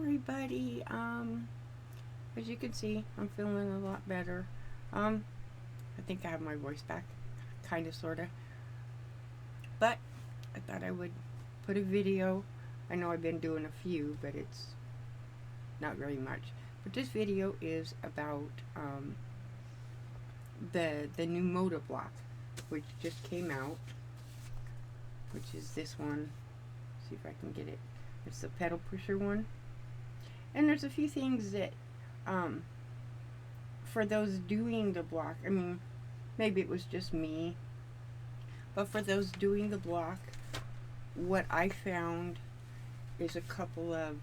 everybody. As you can see, I'm feeling a lot better. I think I have my voice back, kinda, sorta. But I thought I would put a video. I know I've been doing a few, but it's not very much. But this video is about the new Moda Block, which just came out, which is this one. See if I can get it. It's the Petal Pusher one. And there's a few things that, for those doing the block, I mean, maybe it was just me, but for those doing the block, what I found is a couple of,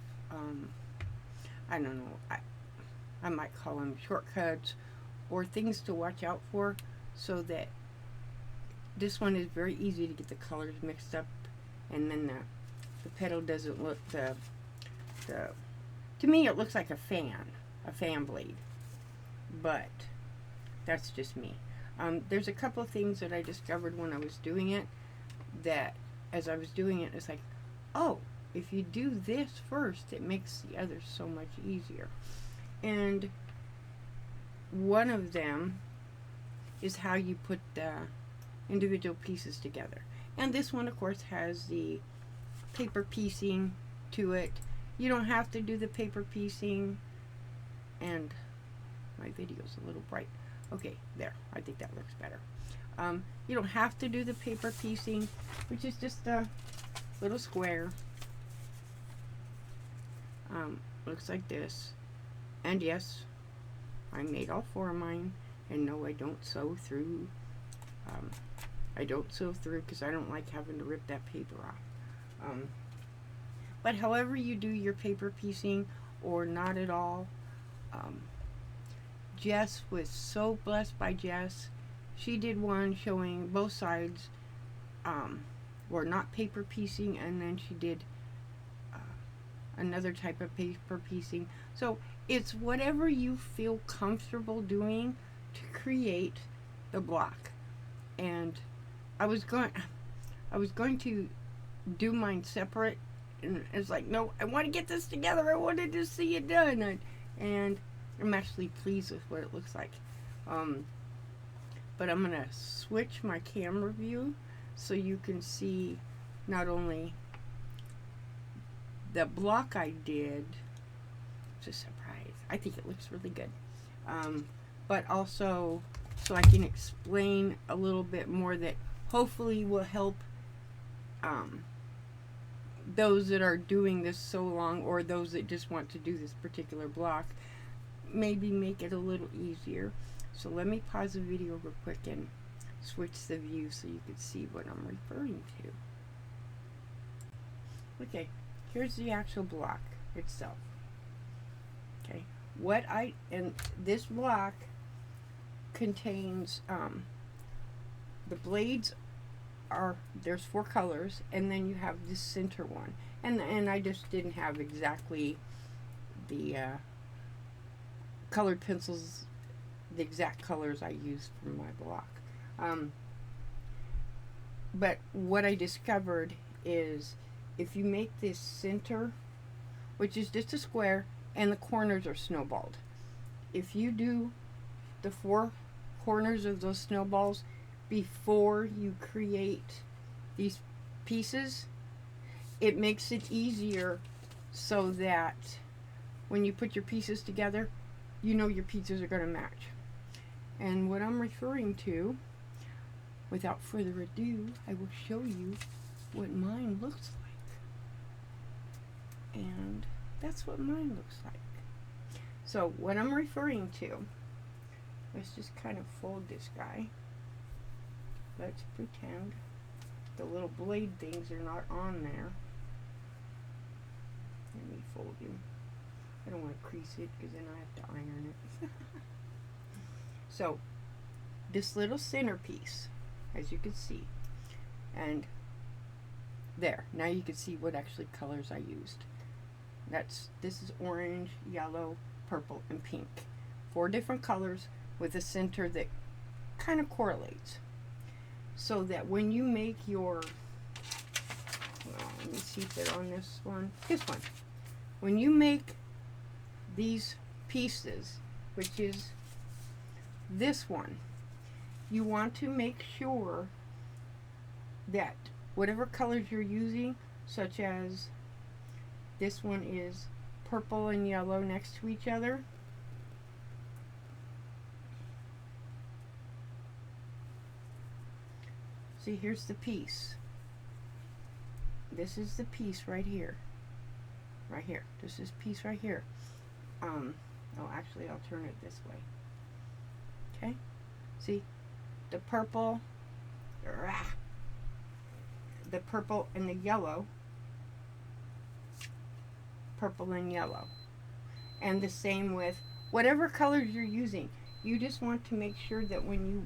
I don't know, I might call them shortcuts or things to watch out for, so that this one is very easy to get the colors mixed up, and then the petal doesn't look, to me it looks like a fan blade, but that's just me. There's a couple of things that I discovered when I was doing it, that as I was doing it, it's like, oh, if you do this first, it makes the others so much easier. And one of them is how you put the individual pieces together. And this one, of course, has the paper piecing to it. You don't have to do the paper piecing, and my video's a little bright. Okay, there, I think that looks better. You don't have to do the paper piecing, which is just a little square. Looks like this. And yes, I made all four of mine, and no, I don't sew through. I don't sew through because I don't like having to rip that paper off. But however you do your paper piecing, or not at all, Jess was so blessed by Jess. She did one showing both sides were not paper piecing, and then she did another type of paper piecing. So it's whatever you feel comfortable doing to create the block. And I was going to do mine separate, and it's like, no, I want to get this together. I wanted to see it done, and I'm actually pleased with what it looks like. But I'm gonna switch my camera view so you can see not only the block I did. It's a surprise. I think it looks really good. But also so I can explain a little bit more that hopefully will help those that are doing this so long, or those that just want to do this particular block, maybe make it a little easier. So let me pause the video real quick and switch the view so you can see what I'm referring to. Okay, here's the actual block itself. Okay, and this block contains the blades there's 4 colors, and then you have this center one, and I just didn't have exactly the colored pencils, the exact colors I used for my block. But what I discovered is, if you make this center, which is just a square, and the corners are snowballed, if you do the 4 corners of those snowballs before you create these pieces, it makes it easier, so that when you put your pieces together, you know your pieces are going to match. And what I'm referring to, without further ado, I will show you what mine looks like. And that's what mine looks like. So what I'm referring to, let's just kind of fold this guy. Let's pretend the little blade things are not on there. Let me fold him. I don't want to crease it because then I have to iron it. So this little centerpiece, as you can see, and there, now you can see what actually colors I used. This is orange, yellow, purple, and pink. 4 different colors with a center that kind of correlates. So that when you make your, let me see if they're on this one. when you make these pieces, which is this one, you want to make sure that whatever colors you're using, such as this one is purple and yellow next to each other. See, here's the piece. This is the piece right here. Right here. This is piece right here. Oh, actually, I'll turn it this way. Okay? See? The purple, the purple and the yellow. Purple and yellow. And the same with whatever colors you're using. You just want to make sure that when you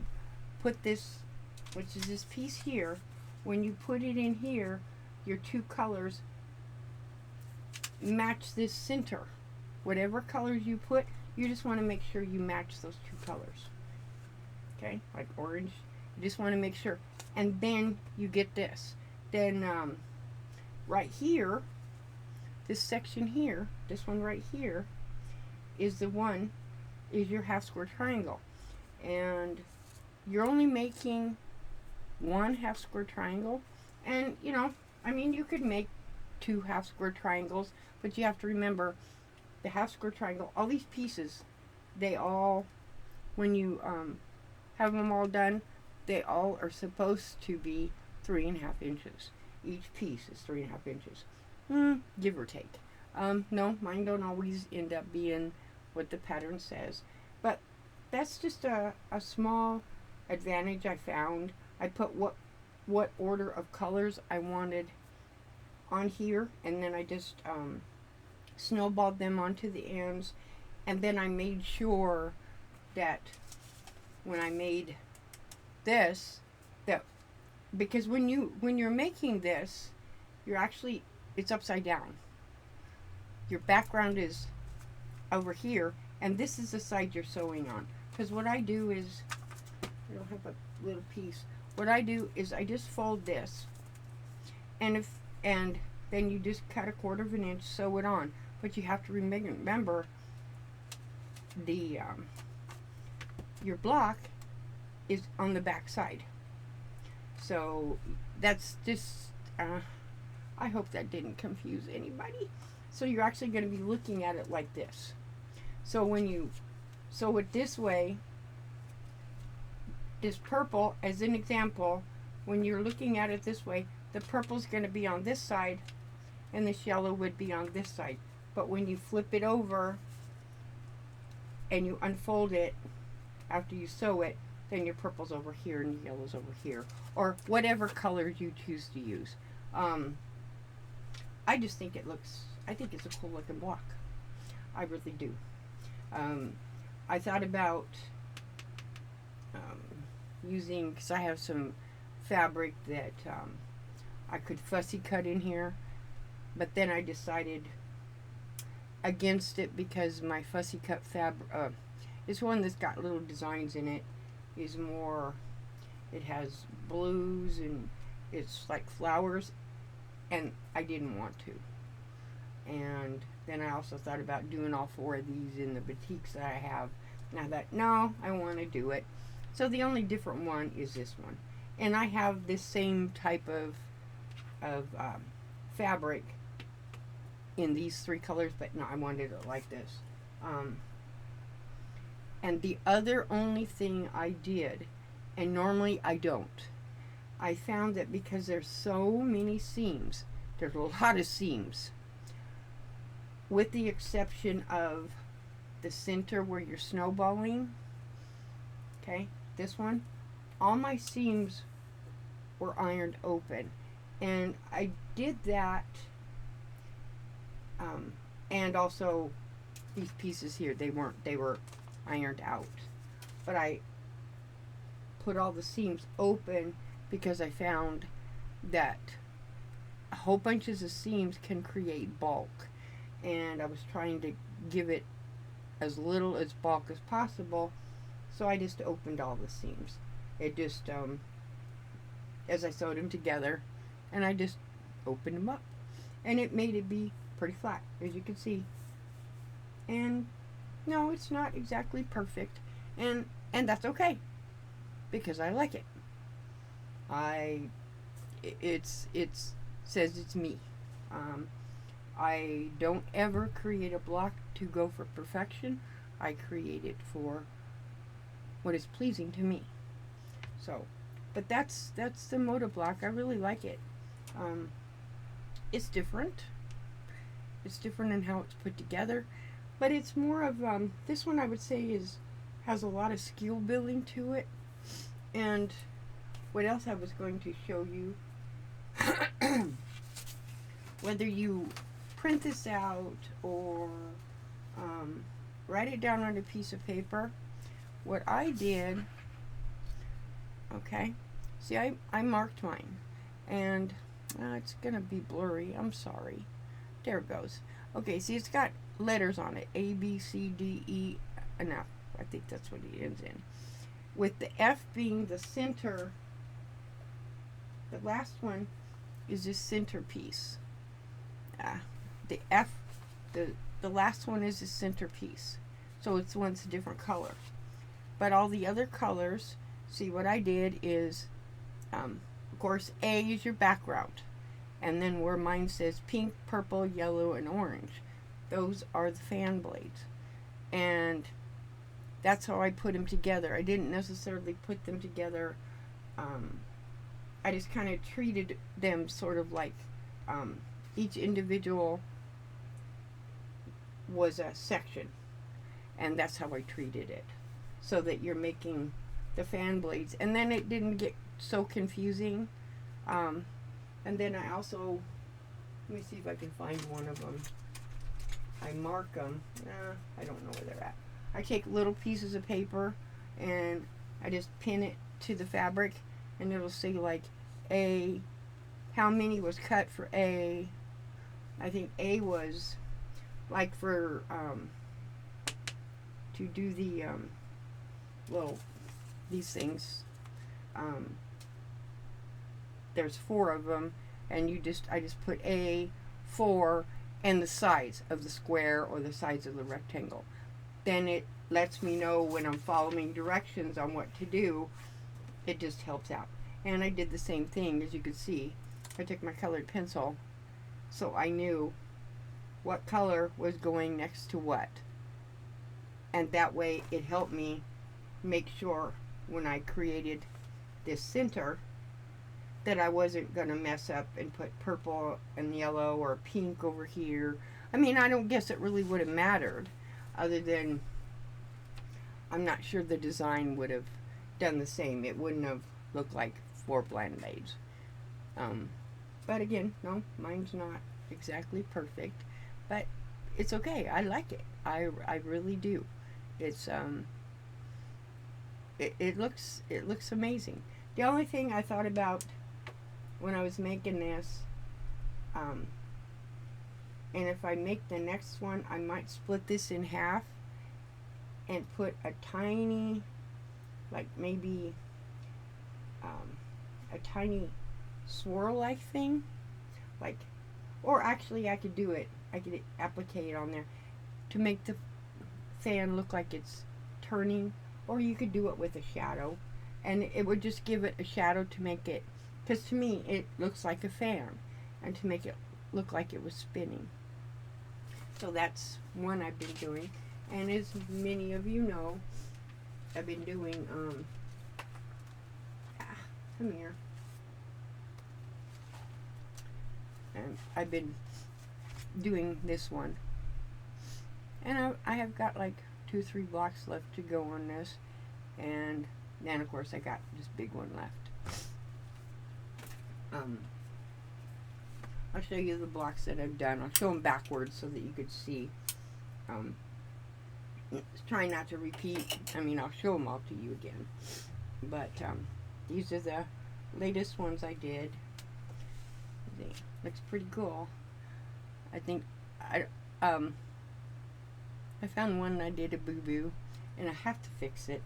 put this, which is this piece here, when you put it in here, your two colors match this center. Whatever colors you put, you just want to make sure you match those two colors. Okay, like orange, you just want to make sure. And then you get this. Then right here, this section here, this one right here, is the one, is your half square triangle. And you're only making one half square triangle. And, you know, I mean, you could make two half square triangles, but you have to remember the half square triangle, all these pieces, they all, when you have them all done, they all are supposed to be 3.5 inches. Each piece is 3.5 inches, give or take. No, mine don't always end up being what the pattern says, but that's just a small advantage I found. I put what order of colors I wanted on here, and then I just snowballed them onto the ends, and then I made sure that when I made this, that because when you're making this, you're actually, it's upside down. Your background is over here, and this is the side you're sewing on. Because what I do is, I don't have a little piece. What I do is I just fold this, and then you just cut 1/4 inch, sew it on. But you have to remember the your block is on the back side. So that's just, I hope that didn't confuse anybody. So you're actually going to be looking at it like this. So when you sew it this way, this purple, as an example, when you're looking at it this way, the purple's going to be on this side, and this yellow would be on this side. But when you flip it over and you unfold it after you sew it, then your purple's over here and your yellow's over here, or whatever colors you choose to use. I just think I think it's a cool looking block. I really do. I thought about using, because I have some fabric that I could fussy cut in here, but then I decided against it because my fussy cut fabric, this one that's got little designs in it, is more, it has blues and it's like flowers, and I didn't want to. And then I also thought about doing all 4 of these in the boutiques that I have, and I thought, no, I want to do it. So the only different one is this one, and I have this same type of fabric in these 3 colors, but no, I wanted it like this. And the other only thing I did, and normally I don't, I found that because there's so many seams, there's a lot of seams, with the exception of the center where you're snowballing, okay, this one, all my seams were ironed open. And I did that, and also these pieces here, they were ironed out. But I put all the seams open because I found that whole bunches of seams can create bulk. And I was trying to give it as little as bulk as possible, so I just opened all the seams. It just, as I sewed them together, and I just opened them up, and it made it be pretty flat, as you can see. And no, it's not exactly perfect, and that's okay, because I like it. It's says it's me. I don't ever create a block to go for perfection. I create it for what is pleasing to me. So, but that's the Moda Block. I really like it. It's different. It's different in how it's put together, but it's more of this one I would say has a lot of skill building to it. And what else I was going to show you, whether you print this out or write it down on a piece of paper, what I did, okay, see, I marked mine, and it's gonna be blurry, I'm sorry. There it goes. Okay, see, it's got letters on it, A, B, C, D, E, and F. I think that's what it ends in, with the F being the center. The last one is this centerpiece. The F, the last one is the centerpiece, so it's one's a different color. But all the other colors, see, what I did is, of course, A is your background, and then where mine says pink, purple, yellow, and orange, those are the fan blades, and that's how I put them together. I didn't necessarily put them together. I just kind of treated them sort of like each individual was a section, and that's how I treated it, so that you're making the fan blades, and then it didn't get so confusing. And then I also, let me see if I can find one of them. I mark them. I don't know where they're at. I take little pieces of paper and I just pin it to the fabric, and it'll say like A, how many was cut for A. I think A was like for to do the well, these things, there's 4 of them, and I just put A4 and the size of the square or the size of the rectangle. Then it lets me know when I'm following directions on what to do. It just helps out. And I did the same thing, as you can see. I took my colored pencil, so I knew what color was going next to what. And that way it helped me make sure when I created this center that I wasn't going to mess up and put purple and yellow or pink over here. I mean, I don't guess it really would have mattered, other than I'm not sure the design would have done the same. It wouldn't have looked like 4 blend blades. But again, no, mine's not exactly perfect, but it's okay. I like it. I really do. It's it looks amazing. The only thing I thought about when I was making this, and if I make the next one, I might split this in half and put a tiny, like maybe a tiny swirl-like thing, like, or actually I could do it. I could applicate it on there to make the fan look like it's turning, or you could do it with a shadow, and it would just give it a shadow to make it, because to me it looks like a fan, and to make it look like it was spinning. So that's one I've been doing, and as many of you know, I've been doing come here, and I've been doing this one, and I have got like 2-3 blocks left to go on this, and then of course I got this big one left. I'll show you the blocks that I've done. I'll show them backwards so that you could see. Try not to repeat. I mean, I'll show them all to you again, but these are the latest ones I did. They looks pretty cool. I think I found one and I did a boo-boo, and I have to fix it,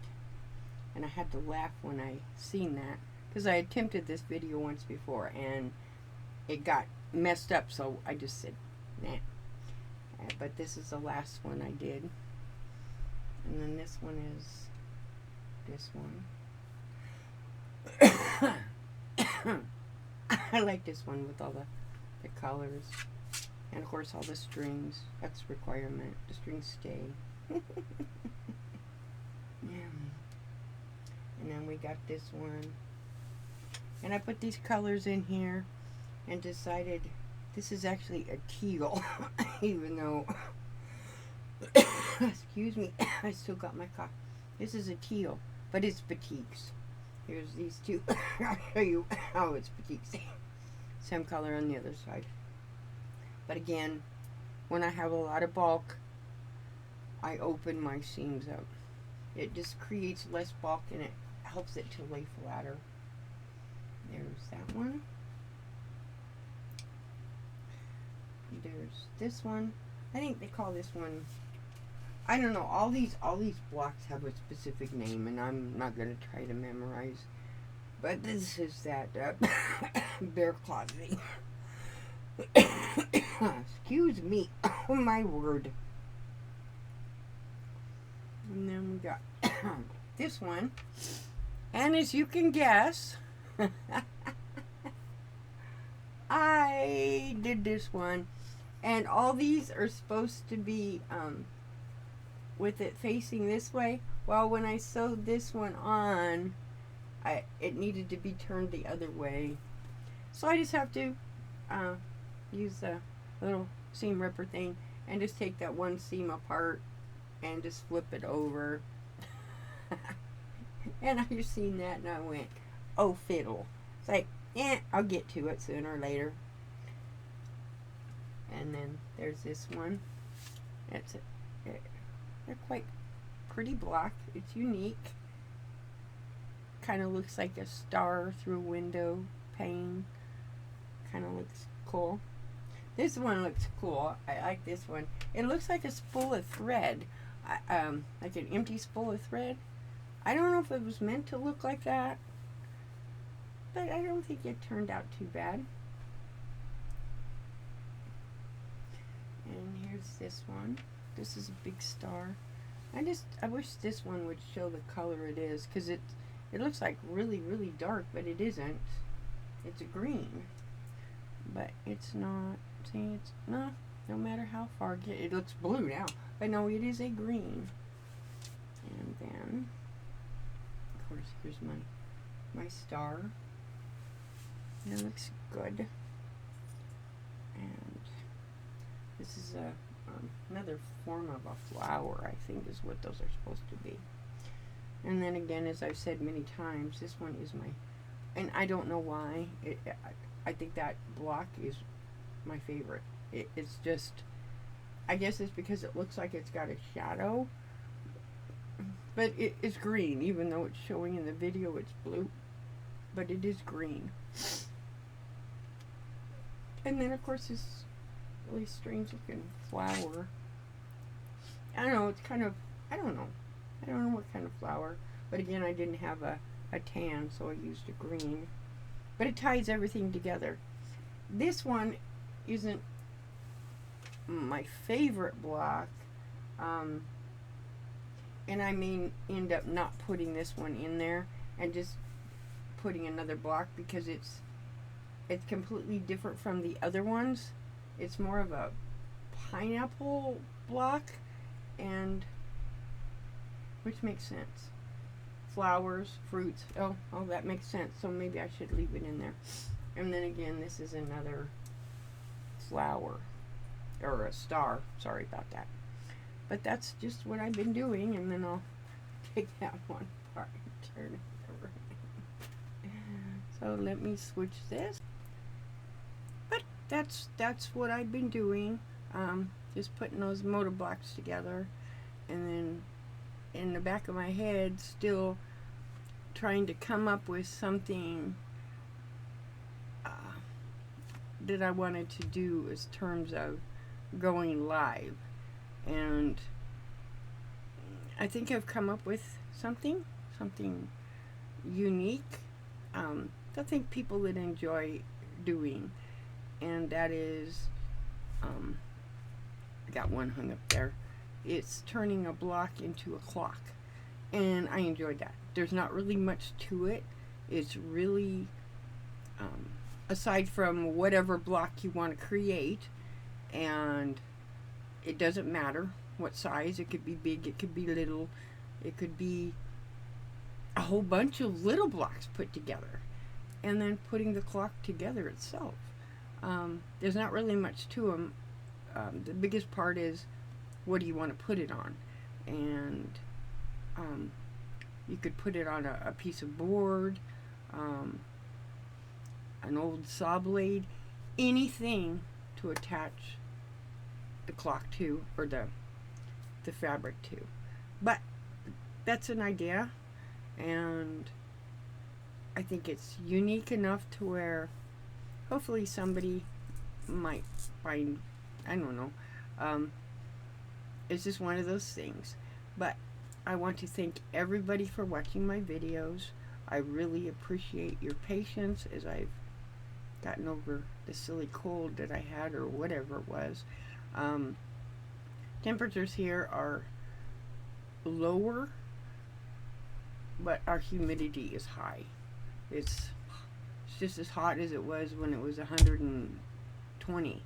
and I had to laugh when I seen that, because I attempted this video once before and it got messed up, so I just said, nah, but this is the last one I did. And then this one is this one. I like this one with all the colors. And of course all the strings. That's requirement. The strings stay. Yeah. And then we got this one. And I put these colors in here and decided this is actually a teal. Even though, excuse me, I still got my cough. This is a teal, but it's batiks. Here's these two. I'll show you how it's batiks. Same color on the other side. But again, when I have a lot of bulk, I open my seams up. It just creates less bulk and it helps it to lay flatter. There's that one. There's this one. I think they call this one, I don't know, all these blocks have a specific name and I'm not going to try to memorize. But this is that bear claw thing. Excuse me. Oh my word. And then we got this one. And as you can guess, I did this one. And all these are supposed to be with it facing this way. Well, when I sewed this one on, it needed to be turned the other way. So I just have to use a little seam ripper thing and just take that one seam apart and just flip it over. And I just seen that and I went, oh fiddle. It's like, I'll get to it sooner or later. And then there's this one. They're quite pretty block. It's unique. Kind of looks like a star through a window pane. Kind of looks cool. This one looks cool. I like this one. It looks like a spool of thread. Like an empty spool of thread. I don't know if it was meant to look like that, but I don't think it turned out too bad. And here's this one. This is a big star. I wish this one would show the color it is, because it looks like really, really dark, but it isn't. It's a green, but it's not. See, it's no matter how far it looks blue now, but no, it is a green. And then, of course, here's my star. It looks good. And this is another form of a flower, I think is what those are supposed to be. And then again, as I've said many times, this one is and I don't know why, I think that block is my favorite. It's just, I guess it's because it looks like it's got a shadow, but it's green, even though it's showing in the video it's blue, but it is green. And then of course this really strange looking flower. I don't know, it's kind of, I don't know what kind of flower, but again, I didn't have a tan, so I used a green, but it ties everything together. This one isn't my favorite block, and I may end up not putting this one in there and just putting another block, because it's completely different from the other ones. It's more of a pineapple block, and which makes sense. Flowers, fruits. Oh, that makes sense. So maybe I should leave it in there. And then again, this is another flower, or a star. Sorry about that. But that's just what I've been doing, and then I'll take that one part and turn it over. So let me switch this. But that's what I've been doing. Just putting those Moda blocks together, and then in the back of my head still trying to come up with something that I wanted to do as terms of going live. And I think I've come up with something unique that I think people would enjoy doing, and that is got one hung up there. It's turning a block into a clock, and I enjoyed that. There's not really much to it. It's really, aside from whatever block you want to create, and it doesn't matter what size. It could be big, it could be little, it could be a whole bunch of little blocks put together, and then putting the clock together itself. There's not really much to them. The biggest part is, what do you want to put it on? And you could put it on a piece of board, an old saw blade, anything to attach the clock to, or the fabric to. But that's an idea, and I think it's unique enough to where hopefully somebody might find, I don't know, it's just one of those things. But I want to thank everybody for watching my videos. I really appreciate your patience as I've gotten over the silly cold that I had, or whatever it was. Temperatures here are lower, but our humidity is high. It's just as hot as it was when it was 120.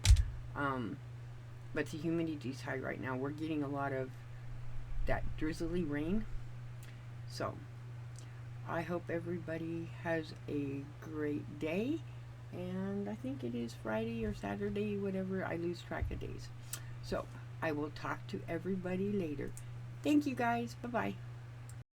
But the humidity is high right now. We're getting a lot of that drizzly rain. So I hope everybody has a great day. And I think it is Friday or Saturday, whatever. I lose track of days. So I will talk to everybody later. Thank you guys. Bye-bye.